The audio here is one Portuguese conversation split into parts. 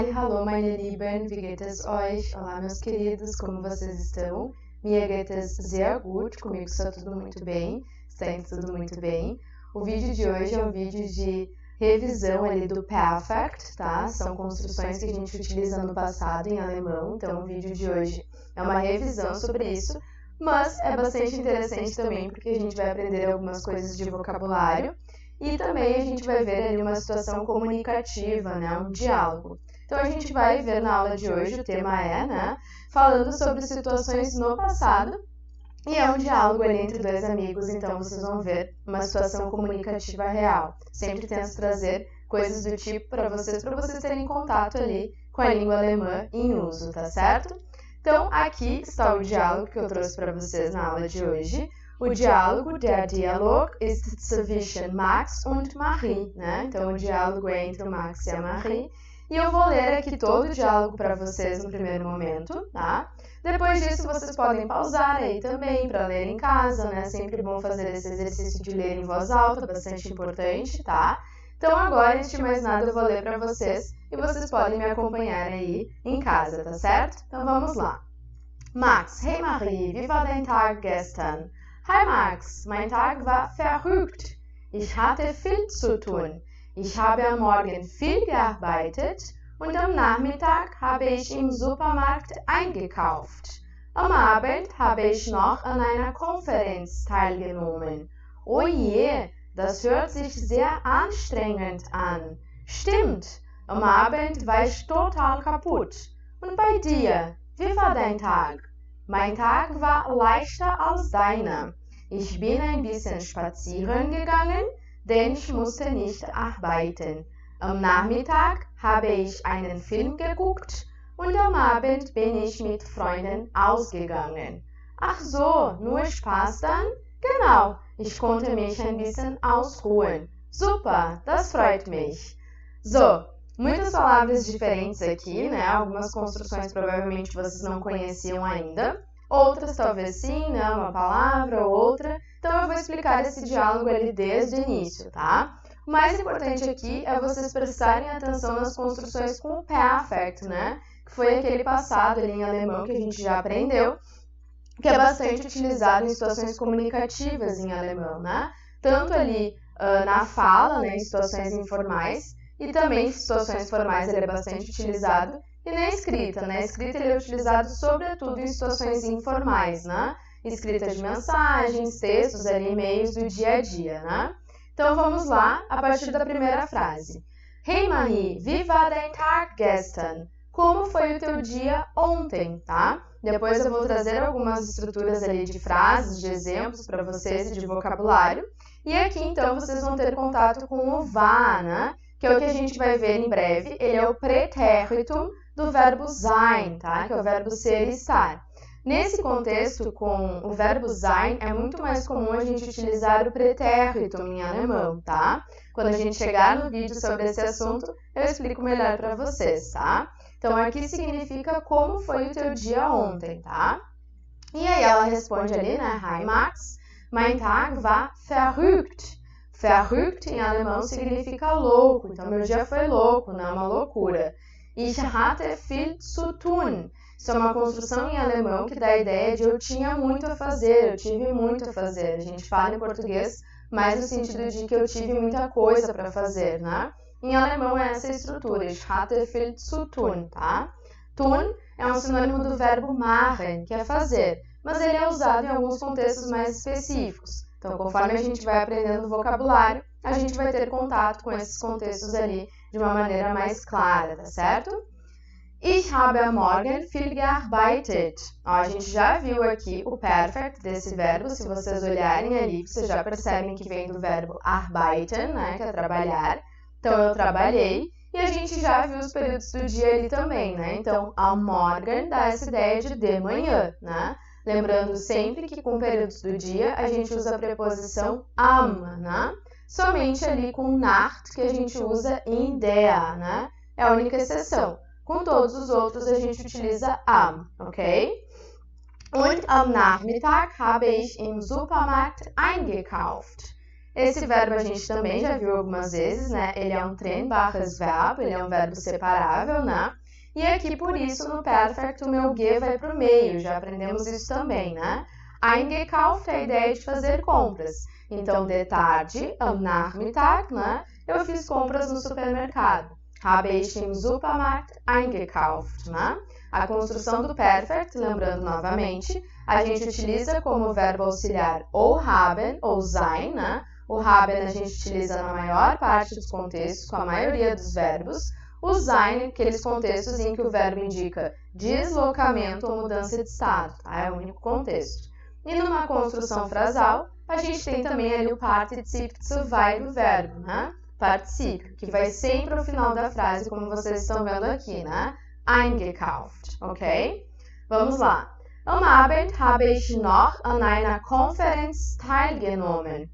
Hallo, meine Lieben, wie geht es euch? Olá, meus queridos, como vocês estão? Mir geht es sehr gut, comigo está tudo muito bem, está indo tudo muito bem. O vídeo de hoje é um vídeo de revisão ali do Perfect, tá? São construções que a gente utiliza no passado em alemão, então o vídeo de hoje é uma revisão sobre isso, mas é bastante interessante também porque a gente vai aprender algumas coisas de vocabulário e também a gente vai ver ali uma situação comunicativa, né? Um diálogo. Então a gente vai ver na aula de hoje, o tema é, né? Falando sobre situações no passado e é um diálogo ali entre dois amigos, então vocês vão ver uma situação comunicativa real. Sempre tento trazer coisas do tipo para vocês terem contato ali com a língua alemã em uso, tá certo? Então aqui está o diálogo que eu trouxe para vocês na aula de hoje. O diálogo, der Dialog, ist zwischen Max und Marie, né? Então o diálogo é entre o Max e a Marie. E eu vou ler aqui todo o diálogo para vocês no primeiro momento, tá? Depois disso, vocês podem pausar aí também para ler em casa, né? Sempre bom fazer esse exercício de ler em voz alta, bastante importante, tá? Então agora, antes de mais nada, eu vou ler para vocês e vocês podem me acompanhar aí em casa, tá certo? Então vamos lá. Max, hey Marie, wie war dein Tag gestern? Hi Max, mein Tag war verrückt. Ich hatte viel zu tun. Ich habe am Morgen viel gearbeitet und am Nachmittag habe ich im Supermarkt eingekauft. Am Abend habe ich noch an einer Konferenz teilgenommen. Oh je, das hört sich sehr anstrengend an. Stimmt, am Abend war ich total kaputt. Und bei dir, wie war dein Tag? Mein Tag war leichter als deiner. Ich bin ein bisschen spazieren gegangen, denn ich musste nicht arbeiten. Am Nachmittag habe ich einen Film geguckt und am Abend bin ich mit Freunden ausgegangen. Ach so, nur Spaß dann? Genau, ich konnte mich ein bisschen ausruhen. Super, das freut mich. So, muitas palavras diferentes aqui, né? Algumas construções provavelmente vocês não conheciam ainda. Outras talvez sim, né? Uma palavra ou outra. Então eu vou explicar esse diálogo ali desde o início, tá? O mais importante aqui é vocês prestarem atenção nas construções com o perfect, né? Que foi aquele passado ali em alemão que a gente já aprendeu, que é bastante utilizado em situações comunicativas em alemão, né? Tanto ali na fala, né? Em situações informais, e também em situações formais ele é bastante utilizado. E na escrita, né? A escrita ele é utilizado sobretudo em situações informais, né? Escrita de mensagens, textos ali, e-mails do dia a dia, né? Então vamos lá, a partir da primeira frase. Hey Marie, wie war dein Tag gestern? Como foi o teu dia ontem, tá? Depois eu vou trazer algumas estruturas ali de frases, de exemplos para vocês e de vocabulário. E aqui então vocês vão ter contato com o war, né? Que é o que a gente vai ver em breve. Ele é o pretéritum do verbo sein, tá? Que é o verbo ser e estar. Nesse contexto, com o verbo sein, é muito mais comum a gente utilizar o pretéritum em alemão, tá? Quando a gente chegar no vídeo sobre esse assunto, eu explico melhor para vocês, tá? Então, aqui significa como foi o teu dia ontem, tá? E aí ela responde ali, né? Hi Max, mein Tag war verrückt. Verrückt em alemão significa louco, então meu dia foi louco, não é uma loucura. Ich hatte viel zu tun. Isso é uma construção em alemão que dá a ideia de eu tinha muito a fazer, eu tive muito a fazer. A gente fala em português mais no sentido de que eu tive muita coisa para fazer, né? Em alemão é essa estrutura, ich hatte viel zu tun, tá? Tun é um sinônimo do verbo machen, que é fazer, mas ele é usado em alguns contextos mais específicos. Então, conforme a gente vai aprendendo vocabulário, a gente vai ter contato com esses contextos ali de uma maneira mais clara, tá certo? Ich habe am Morgen viel gearbeitet. Ó, a gente já viu aqui o perfect desse verbo, se vocês olharem ali, vocês já percebem que vem do verbo arbeiten, né, que é trabalhar. Então, eu trabalhei, e a gente já viu os períodos do dia ali também, né? Então, am Morgen dá essa ideia de manhã, né? Lembrando sempre que com períodos do dia a gente usa a preposição am, né? Somente ali com Nacht que a gente usa in der, né? É a única exceção. Com todos os outros a gente utiliza am, ok? Und am Nachmittag habe ich im Supermarkt eingekauft. Esse verbo a gente também já viu algumas vezes, né? Ele é um Trennbares-Verb, ele é um verbo separável, né? E aqui, por isso, no Perfect, o meu ge vai para o meio, já aprendemos isso também, né? Eingekauft é a ideia de fazer compras. Então, de tarde, am Nachmittag, né? Eu fiz compras no supermercado. Habe ich im Supermarkt eingekauft, né? A construção do Perfect, lembrando novamente, a gente utiliza como verbo auxiliar ou haben ou sein, né? O haben a gente utiliza na maior parte dos contextos, com a maioria dos verbos. O sein, aqueles contextos em que o verbo indica deslocamento ou mudança de estado, tá? É o único contexto. E numa construção frasal, a gente tem também ali o particípio zu vai do verbo, né? Particípio, que vai sempre ao final da frase, como vocês estão vendo aqui, né? Eingekauft, ok? Vamos lá. Am Abend habe ich noch an einer Konferenz teilgenommen.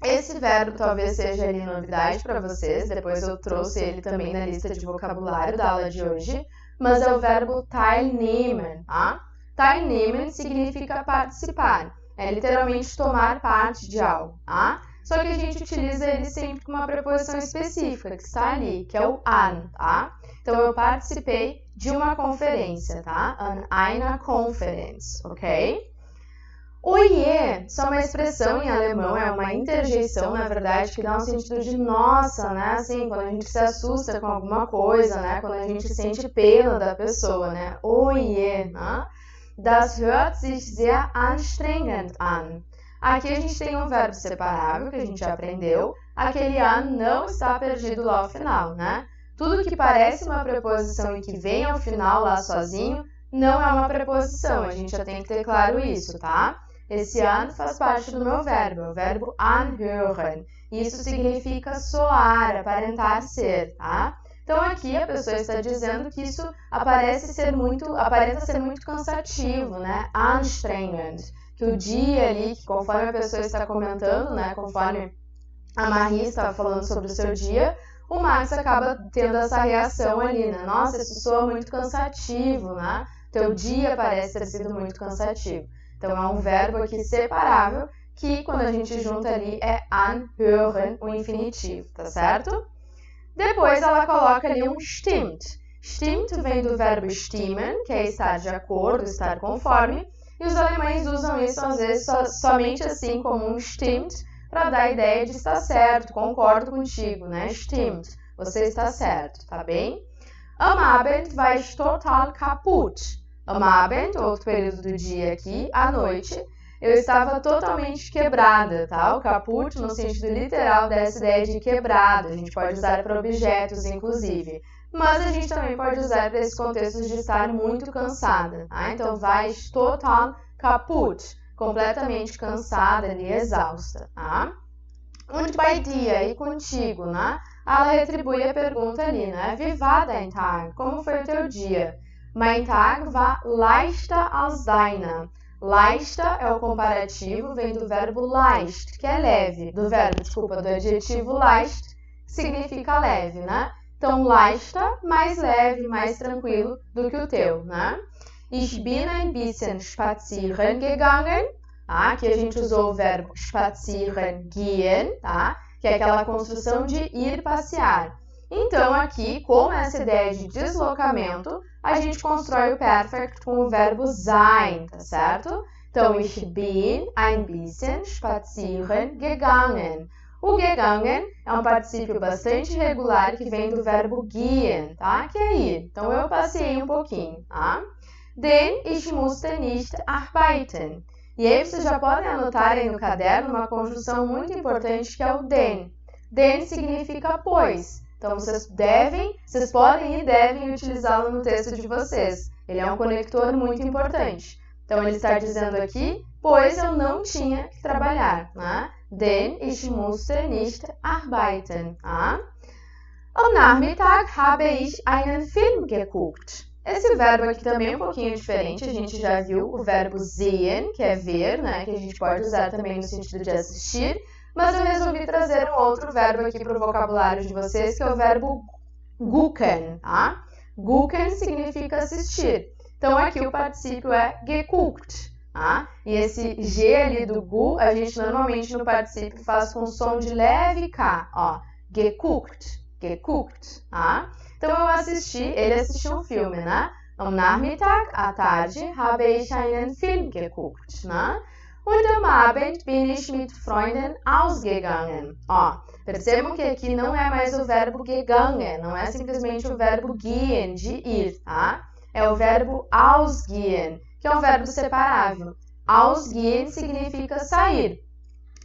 Esse verbo talvez seja ali novidade para vocês, depois eu trouxe ele também na lista de vocabulário da aula de hoje, mas é o verbo teilnehmen, tá? Teilnehmen significa participar, é literalmente tomar parte de algo, tá? Só que a gente utiliza ele sempre com uma preposição específica, que está ali, que é o an, tá? Então, eu participei de uma conferência, tá? An einer Konferenz, ok? O je, só uma expressão em alemão, é uma interjeição, na verdade, que dá um sentido de nossa, né? Assim, quando a gente se assusta com alguma coisa, né? Quando a gente sente pena da pessoa, né? O je, né? Das hört sich sehr anstrengend an. Aqui a gente tem um verbo separável, que a gente já aprendeu. Aquele an não está perdido lá ao final, né? Tudo que parece uma preposição e que vem ao final lá sozinho, não é uma preposição. A gente já tem que ter claro isso, tá? Esse an faz parte do meu verbo, é o verbo anhören. Isso significa soar, aparentar ser, tá? Então aqui a pessoa está dizendo que isso aparenta ser muito cansativo, né? Anstrengend. Que o dia ali, que conforme a pessoa está comentando, né? Conforme a Marie está falando sobre o seu dia, o Max acaba tendo essa reação ali, né? Nossa, isso soa muito cansativo, né? Teu dia parece ter sido muito cansativo. Então, é um verbo aqui separável, que quando a gente junta ali é anhören, o infinitivo, tá certo? Depois ela coloca ali um stimmt. Stimmt vem do verbo stimmen, que é estar de acordo, estar conforme, e os alemães usam isso às vezes somente assim como um stimmt, para dar a ideia de estar certo, concordo contigo, né? Stimmt, você está certo, tá bem? Am Abend war ich total kaputt. Am Abend, outro período do dia aqui, à noite, eu estava totalmente quebrada, tá? O kaputt, no sentido literal dessa ideia de quebrado, a gente pode usar para objetos, inclusive. Mas a gente também pode usar para esses contextos de estar muito cansada, tá? Então, war ich total kaputt, completamente cansada ali, exausta, tá? Und bei dir, e contigo, né? Ela retribui a pergunta ali, né? Wie war dein Tag? Como foi o teu dia? Mein Tag war leichter als deiner. Leichter é o comparativo, vem do verbo leicht, que é leve. Do adjetivo leicht, significa leve, né? Então, leichter, mais leve, mais tranquilo do que o teu, né? Ich bin ein bisschen spazieren gegangen. Tá? Aqui a gente usou o verbo spazieren gehen, tá? Que é aquela construção de ir passear. Então, aqui, com essa ideia de deslocamento, a gente constrói o perfect com o verbo sein, tá certo? Então, ich bin ein bisschen spazieren gegangen. O gegangen é um particípio bastante regular que vem do verbo gehen, tá? Que é ir. Então, eu passei um pouquinho, tá? Denn ich musste nicht arbeiten. E aí, vocês já podem anotar aí no caderno uma conjunção muito importante que é o denn. Denn significa pois. Então, vocês podem e devem utilizá-lo no texto de vocês. Ele é um conector muito importante. Então, ele está dizendo aqui, pois eu não tinha que trabalhar, né? Denn ich musste nicht arbeiten. Tá? Am Nachmittag habe ich einen Film geguckt. Esse verbo aqui também é um pouquinho diferente. A gente já viu o verbo sehen, que é ver, né? Que a gente pode usar também no sentido de assistir. Mas eu resolvi trazer um outro verbo aqui para o vocabulário de vocês, que é o verbo gucken, tá? Gucken significa assistir. Então, aqui o particípio é geguckt, tá? E esse G ali do gu, a gente normalmente no particípio faz com som de leve K, ó. Geguckt, geguckt, tá? Então ele assistiu um filme, né? Am Nachmittag, à tarde, habe ich einen Film geguckt, né? Und am Abend bin ich mit Freunden ausgegangen. Ó, percebam que aqui não é mais o verbo gegangen, não é simplesmente o verbo gehen, de ir, tá? É o verbo ausgehen, que é um verbo separável. Ausgehen significa sair.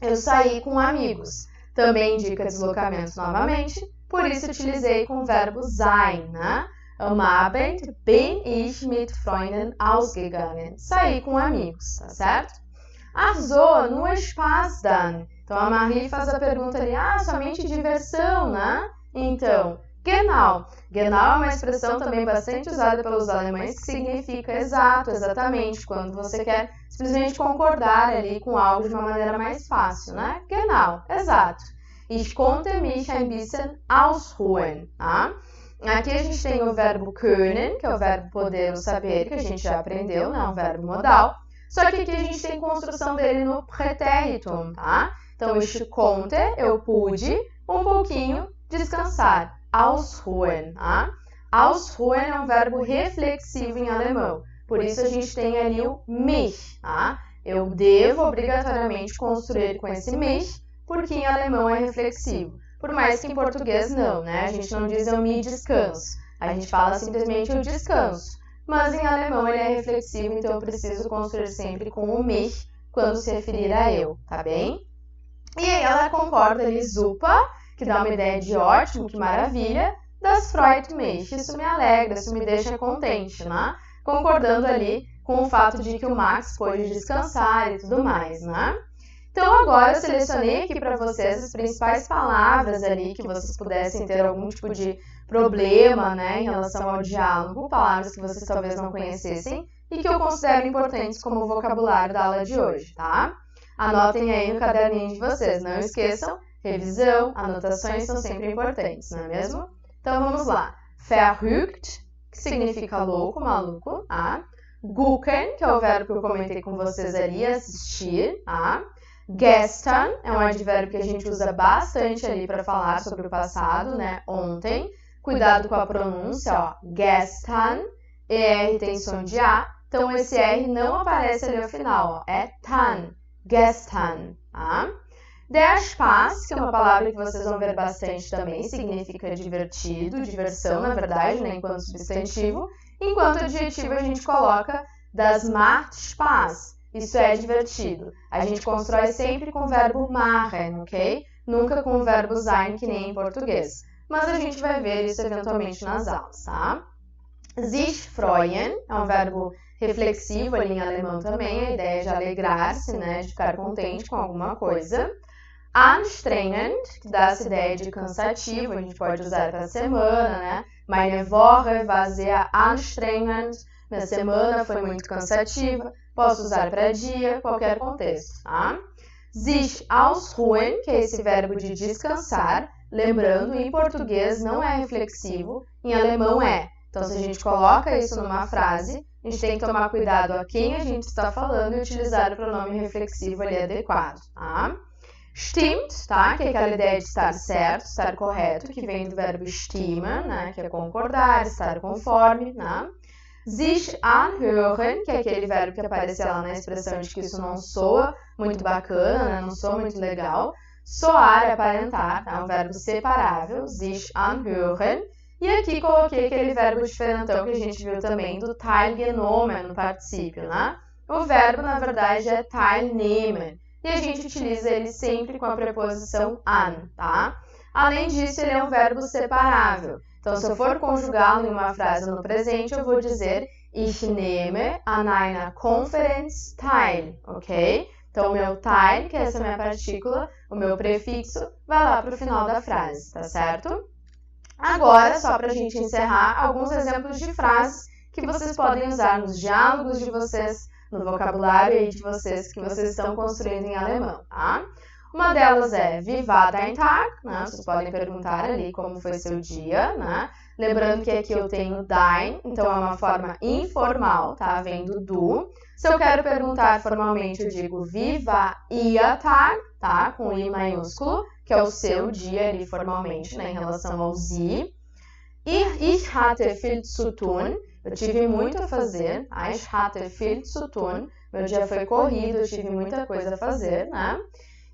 Eu saí com amigos. Também indica deslocamento novamente, por isso utilizei com o verbo sein, né? Am Abend bin ich mit Freunden ausgegangen. Saí com amigos, tá certo? Ach so, nur Spaß dann. Então a Marie faz a pergunta ali, somente diversão, né? Então, genau. Genau é uma expressão também bastante usada pelos alemães que significa exato, exatamente, quando você quer simplesmente concordar ali com algo de uma maneira mais fácil, né? Genau, exato. Ich konnte mich ein bisschen ausruhen, tá? Aqui a gente tem o verbo können, que é o verbo poder ou saber, que a gente já aprendeu, né? Um verbo modal. Só que aqui a gente tem construção dele no pretéritum, tá? Então, ich konnte, eu pude, um pouquinho descansar. Ausruhen, tá? Ausruhen é um verbo reflexivo em alemão. Por isso a gente tem ali o mich, tá? Eu devo obrigatoriamente construir com esse mich, porque em alemão é reflexivo. Por mais que em português não, né? A gente não diz eu me descanso. A gente fala simplesmente eu descanso. Mas em alemão ele é reflexivo, então eu preciso construir sempre com o mich quando se referir a eu, tá bem? E aí ela concorda ali, super, que dá uma ideia de ótimo, que maravilha, das freut mich. Isso me alegra, isso me deixa contente, né? Concordando ali com o fato de que o Max pôde descansar e tudo mais, né? Então agora eu selecionei aqui para vocês as principais palavras ali que vocês pudessem ter algum tipo de problema, né, em relação ao diálogo, palavras que vocês talvez não conhecessem e que eu considero importantes como vocabulário da aula de hoje, tá? Anotem aí no caderninho de vocês, não esqueçam, revisão, anotações são sempre importantes, não é mesmo? Então vamos lá. Verrückt, que significa louco, maluco, tá? Gucken, que é o verbo que eu comentei com vocês ali, assistir, tá? Gestern é um advérbio que a gente usa bastante ali para falar sobre o passado, né? Ontem. Cuidado com a pronúncia, ó. Gestern, ER tem som de A, então esse R não aparece ali ao final, ó. É tan, gestern, tá? Der Spaß, que é uma palavra que vocês vão ver bastante também, significa divertido, diversão, na verdade, né? Enquanto substantivo. Enquanto adjetivo a gente coloca das macht Spaß. Isso é divertido. A gente constrói sempre com o verbo machen, ok? Nunca com o verbo sein, que nem em português. Mas a gente vai ver isso eventualmente nas aulas, tá? Sich freuen é um verbo reflexivo ali em alemão também. A ideia é de alegrar-se, né? De ficar contente com alguma coisa. Anstrengend, que dá essa ideia de cansativo. A gente pode usar para a semana, né? Meine Woche war sehr anstrengend. Minha semana foi muito cansativa. Posso usar para dia, qualquer contexto, tá? Sich ausruhen, que é esse verbo de descansar. Lembrando, em português não é reflexivo, em alemão é. Então, se a gente coloca isso numa frase, a gente tem que tomar cuidado a quem a gente está falando e utilizar o pronome reflexivo ali adequado, tá? Stimmt, tá? Que é aquela ideia de estar certo, estar correto, que vem do verbo stimmen, né? Que é concordar, estar conforme, né? Sich anhören, que é aquele verbo que aparece lá na expressão de que isso não soa muito bacana, né? Não soa muito legal. Soar é aparentar, tá? É um verbo separável, sich anhören. E aqui coloquei aquele verbo diferentão que a gente viu também do teilgenommen no particípio, né? O verbo, na verdade, é teilnehmen. E a gente utiliza ele sempre com a preposição an, tá? Além disso, ele é um verbo separável. Então, se eu for conjugá-lo em uma frase no presente, eu vou dizer ich nehme an einer Konferenz teil, ok? Então, o meu teil, que é essa minha partícula, o meu prefixo, vai lá para o final da frase, tá certo? Agora, só para a gente encerrar, alguns exemplos de frases que vocês podem usar nos diálogos de vocês, no vocabulário aí de vocês, que vocês estão construindo em alemão, tá? Uma delas é Wie war dein Tag? Né? Vocês podem perguntar ali como foi seu dia, né? Lembrando que aqui eu tenho dein, então é uma forma informal, tá? Vem do du. Se eu quero perguntar formalmente, eu digo Wie war Ihr Tag? Tá? Com I maiúsculo, que é o seu dia ali formalmente, né? Em relação ao Sie. Ich hatte viel zu tun. Eu tive muito a fazer. Ich hatte viel zu tun. Meu dia foi corrido, eu tive muita coisa a fazer, né?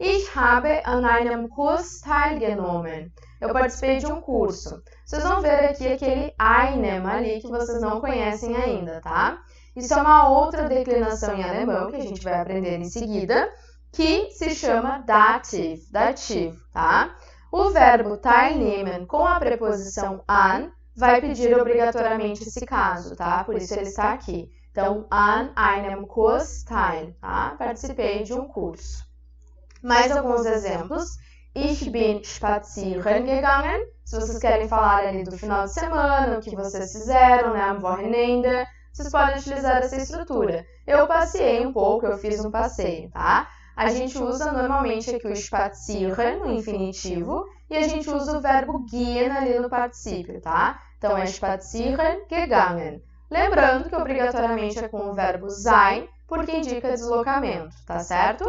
Ich habe an einem Kurs teilgenommen. Eu participei de um curso. Vocês vão ver aqui aquele einem ali que vocês não conhecem ainda, tá? Isso é uma outra declinação em alemão que a gente vai aprender em seguida, que se chama dativ, dativo, tá? O verbo teilnehmen com a preposição an vai pedir obrigatoriamente esse caso, tá? Por isso ele está aqui. Então, an einem Kurs teil, tá? Participei de um curso. Mais alguns exemplos. Ich bin spazieren gegangen. Se vocês querem falar ali do final de semana, o que vocês fizeram, né? Am Wochenende, vocês podem utilizar essa estrutura. Eu passeei um pouco, eu fiz um passeio, tá? A gente usa normalmente aqui o spazieren no infinitivo e a gente usa o verbo gehen ali no particípio, tá? Então, é spazieren gegangen. Lembrando que obrigatoriamente é com o verbo sein, porque indica deslocamento, tá certo?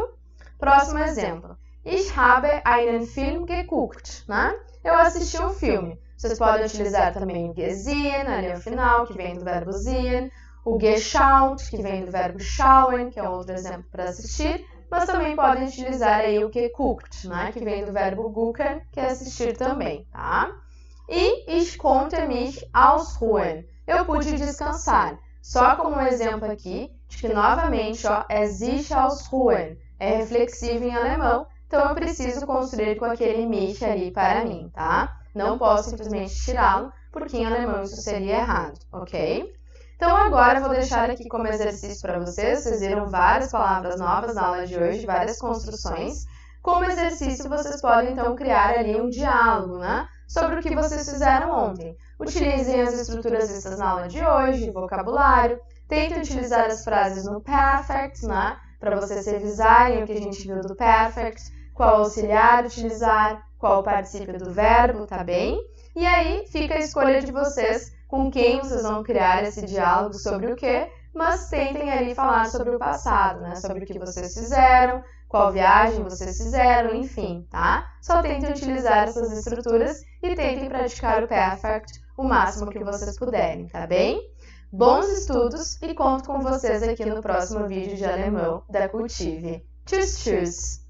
Próximo exemplo. Ich habe einen Film geguckt, né? Eu assisti um filme. Vocês podem utilizar também o gesehen, ali ao final, que vem do verbo sehen, o geschaut, que vem do verbo schauen, que é outro exemplo para assistir, mas também podem utilizar aí o geguckt, né? Que vem do verbo gucken, que é assistir também, tá? E ich konnte mich ausruhen. Eu pude descansar. Só como um exemplo aqui, de que novamente, ó, é sich ausruhen. É reflexivo em alemão, então eu preciso construir com aquele mich ali para mim, tá? Não posso simplesmente tirá-lo, porque em alemão isso seria errado, ok? Então agora eu vou deixar aqui como exercício para vocês. Vocês viram várias palavras novas na aula de hoje, várias construções. Como exercício, vocês podem então criar ali um diálogo, né? Sobre o que vocês fizeram ontem. Utilizem as estruturas vistas na aula de hoje, vocabulário. Tentem utilizar as frases no perfect, né? Para vocês revisarem o que a gente viu do perfect, qual auxiliar utilizar, qual o particípio do verbo, tá bem? E aí fica a escolha de vocês com quem vocês vão criar esse diálogo sobre o quê, mas tentem ali falar sobre o passado, né? Sobre o que vocês fizeram, qual viagem vocês fizeram, enfim, tá? Só tentem utilizar essas estruturas e tentem praticar o perfect o máximo que vocês puderem, tá bem? Bons estudos e conto com vocês aqui no próximo vídeo de alemão da Cultive. Tschüss, tschüss!